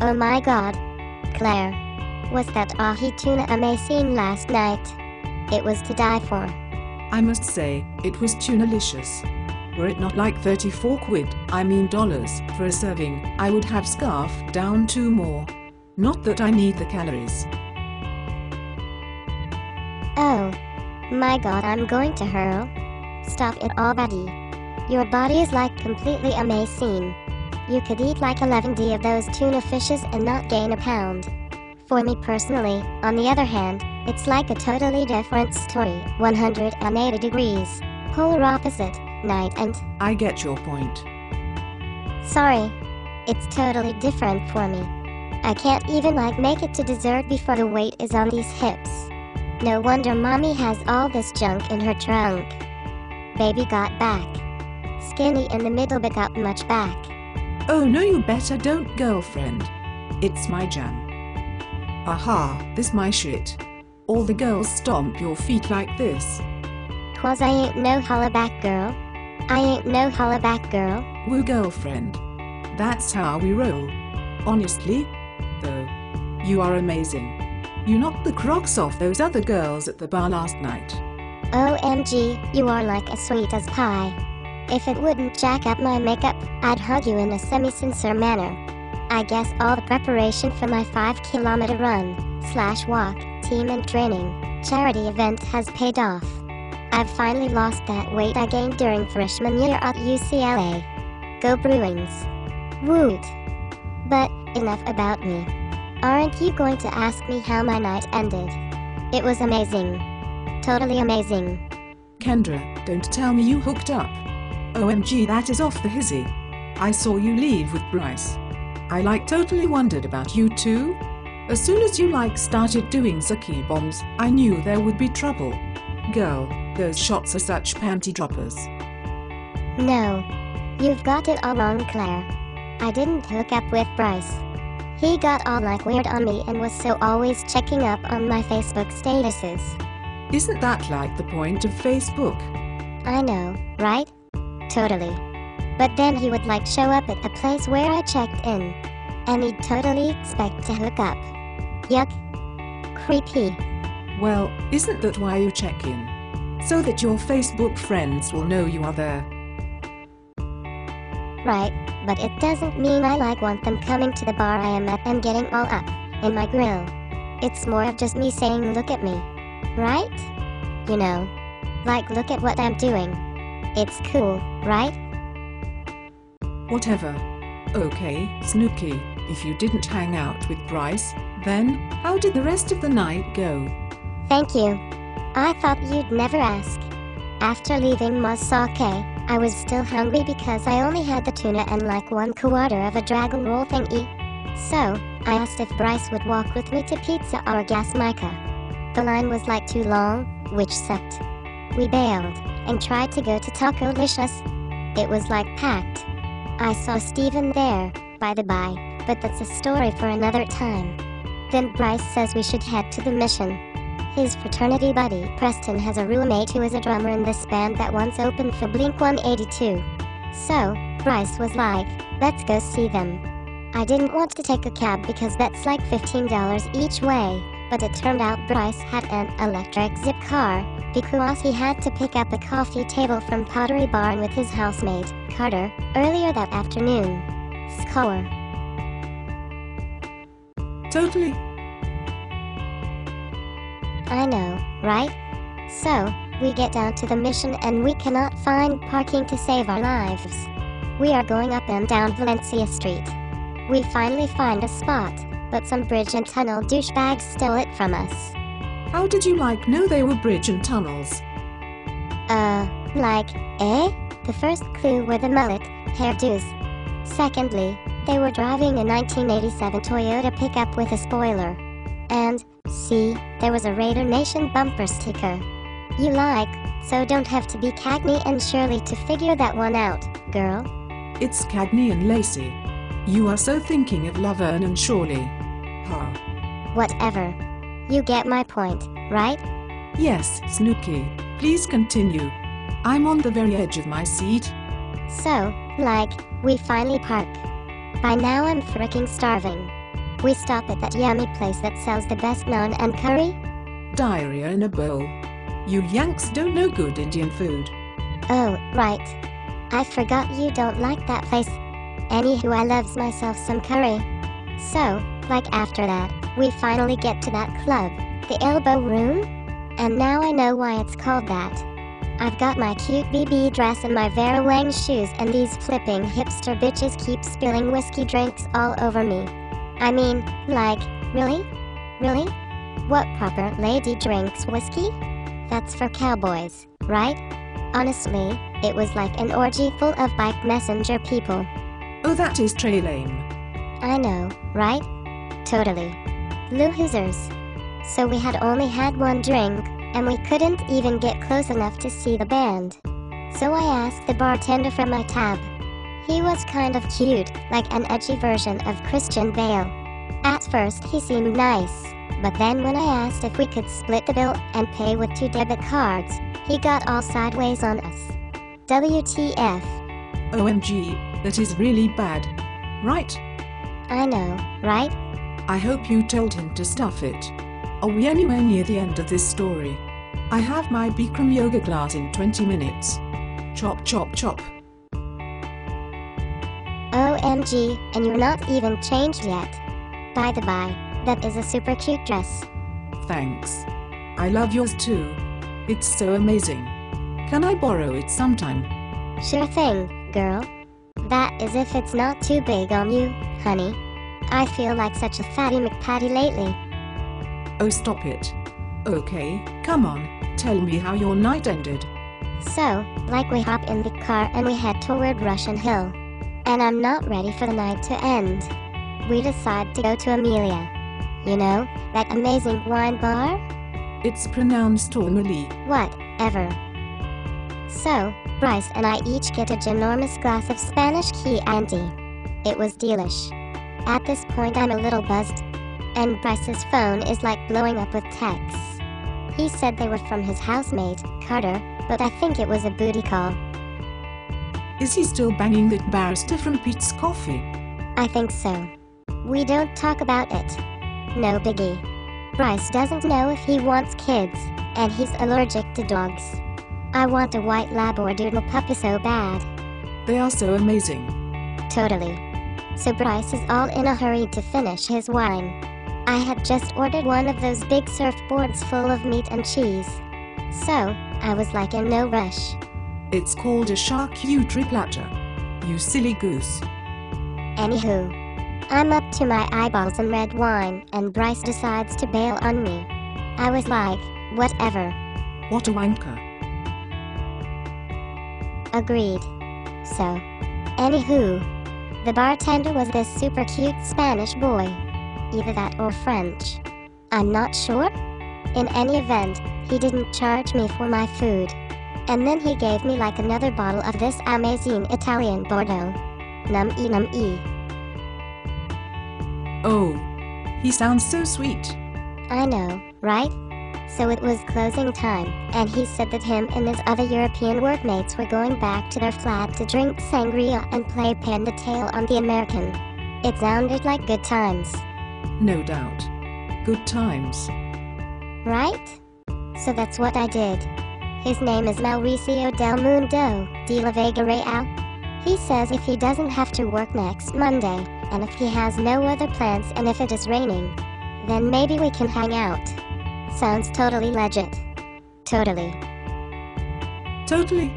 Oh my god. Claire. Was that ahi tuna amazing last night? It was to die for. I must say, it was tunalicious. Were it not like 34 quid, I mean dollars, for a serving, I would have scarfed down 2 more. Not that I need the calories. Oh. My god, I'm going to hurl. Stop it already. Your body is like completely amazing. You could eat like 11 of those tuna fishes and not gain a pound. For me personally, on the other hand, it's like a totally different story, 180 degrees, polar opposite, night and... I get your point. Sorry. It's totally different for me. I can't even make it to dessert before the weight is on these hips. No wonder mommy has all this junk in her trunk. Baby got back. Skinny in the middle but got much back. Oh no, you better don't, girlfriend. It's my jam. Aha, this my shit. All the girls stomp your feet like this. 'Cause I ain't no hollaback girl. I ain't no hollaback girl. Woo, girlfriend. That's how we roll. Honestly, though, you are amazing. You knocked the crocs off those other girls at the bar last night. OMG, you are like as sweet as pie. If it wouldn't jack up my makeup, I'd hug you in a semi-sincere manner. I guess all the preparation for my 5-kilometer run/walk, team and training, charity event has paid off. I've finally lost that weight I gained during freshman year at UCLA. Go Bruins. Woot. But, enough about me. Aren't you going to ask me how my night ended? It was amazing. Totally amazing. Kendra, don't tell me you hooked up. OMG, that is off the hizzy. I saw you leave with Bryce. I totally wondered about you too. As soon as you started doing Zuki bombs, I knew there would be trouble. Girl, those shots are such panty droppers. No. You've got it all wrong, Claire. I didn't hook up with Bryce. He got all weird on me and was so always checking up on my Facebook statuses. Isn't that the point of Facebook? I know, right? Totally. But then he would show up at a place where I checked in. And he'd totally expect to hook up. Yuck. Creepy. Well, isn't that why you check in? So that your Facebook friends will know you are there. Right, but it doesn't mean I want them coming to the bar I am at and getting all up in my grill. It's more of just me saying look at me. Right? You know. Look at what I'm doing. It's cool, right? Whatever. Okay, Snooki, if you didn't hang out with Bryce, then how did the rest of the night go? Thank you. I thought you'd never ask. After leaving Masake, I was still hungry because I only had the tuna and 1/4 of a dragon roll thingy. So, I asked if Bryce would walk with me to Pizza or Gasmica. The line was too long, which sucked. We bailed, and tried to go to Taco-licious. It was packed. I saw Steven there, by the by, but that's a story for another time. Then Bryce says we should head to the mission. His fraternity buddy, Preston, has a roommate who is a drummer in this band that once opened for Blink-182. So, Bryce was like, let's go see them. I didn't want to take a cab because that's $15 each way, but it turned out Bryce had an electric zip car, because he had to pick up a coffee table from Pottery Barn with his housemate, Carter, earlier that afternoon. Score. Totally. I know, right? So, we get down to the mission and we cannot find parking to save our lives. We are going up and down Valencia Street. We finally find a spot, but some bridge and tunnel douchebags steal it from us. How did you know they were bridge and tunnels? The first clue were the mullet, hairdos. Secondly, they were driving a 1987 Toyota pickup with a spoiler. And, see, there was a Raider Nation bumper sticker. You so don't have to be Cagney and Shirley to figure that one out, girl. It's Cagney and Lacey. You are so thinking of Laverne and Shirley. Huh. Whatever. You get my point, right? Yes, Snooki. Please continue. I'm on the very edge of my seat. So, we finally park. By now I'm fricking starving. We stop at that yummy place that sells the best naan and curry. Diarrhea in a bowl. You Yanks don't know good Indian food. Oh, right. I forgot you don't like that place. Anywho, I loves myself some curry. So, like after that, we finally get to that club, the Elbow Room? And now I know why it's called that. I've got my cute BB dress and my Vera Wang shoes, and these flipping hipster bitches keep spilling whiskey drinks all over me. I mean, like, really? Really? What proper lady drinks whiskey? That's for cowboys, right? Honestly, it was like an orgy full of bike messenger people. Oh, that is très lame. I know, right? Totally. Losers. So we had only had one drink, and we couldn't even get close enough to see the band. So I asked the bartender for my tab. He was kind of cute, like an edgy version of Christian Bale. At first he seemed nice, but then when I asked if we could split the bill and pay with 2 debit cards, he got all sideways on us. WTF. OMG, that is really bad. Right? I know, right? I hope you told him to stuff it. Are we anywhere near the end of this story? I have my Bikram yoga class in 20 minutes. Chop chop chop. OMG, and you're not even changed yet. By the by, that is a super cute dress. Thanks. I love yours too. It's so amazing. Can I borrow it sometime? Sure thing, girl. That is if it's not too big on you, honey. I feel like such a fatty McPatty lately. Oh, stop it. Okay, come on, tell me how your night ended. So, like we hop in the car and we head toward Russian Hill. And I'm not ready for the night to end. We decide to go to Amelia. You know, that amazing wine bar? It's pronounced Amelie. Whatever. So, Bryce and I each get a ginormous glass of Spanish Chianti. It was delish. At this point I'm a little buzzed. And Bryce's phone is like blowing up with texts. He said they were from his housemate, Carter, but I think it was a booty call. Is he still banging that barrister from Pete's Coffee? I think so. We don't talk about it. No biggie. Bryce doesn't know if he wants kids, and he's allergic to dogs. I want a white Labradoodle puppy so bad. They are so amazing. Totally. So Bryce is all in a hurry to finish his wine. I had just ordered one of those big surfboards full of meat and cheese. So, I was like in no rush. It's called a charcuterie platter. You silly goose. Anywho, I'm up to my eyeballs in red wine, and Bryce decides to bail on me. I was like, whatever. What a wanker. Agreed. So, anywho, the bartender was this super cute Spanish boy. Either that or French. I'm not sure. In any event, he didn't charge me for my food. And then he gave me like another bottle of this amazing Italian Bordeaux. Num-ee num-ee. Oh, he sounds so sweet. I know, right? So it was closing time, and he said that him and his other European workmates were going back to their flat to drink sangria and play pin the tail on the American. It sounded like good times. No doubt. Good times. Right? So that's what I did. His name is Mauricio Del Mundo de la Vega Real. He says if he doesn't have to work next Monday, and if he has no other plans and if it is raining, then maybe we can hang out. Sounds totally legit. Totally. Totally.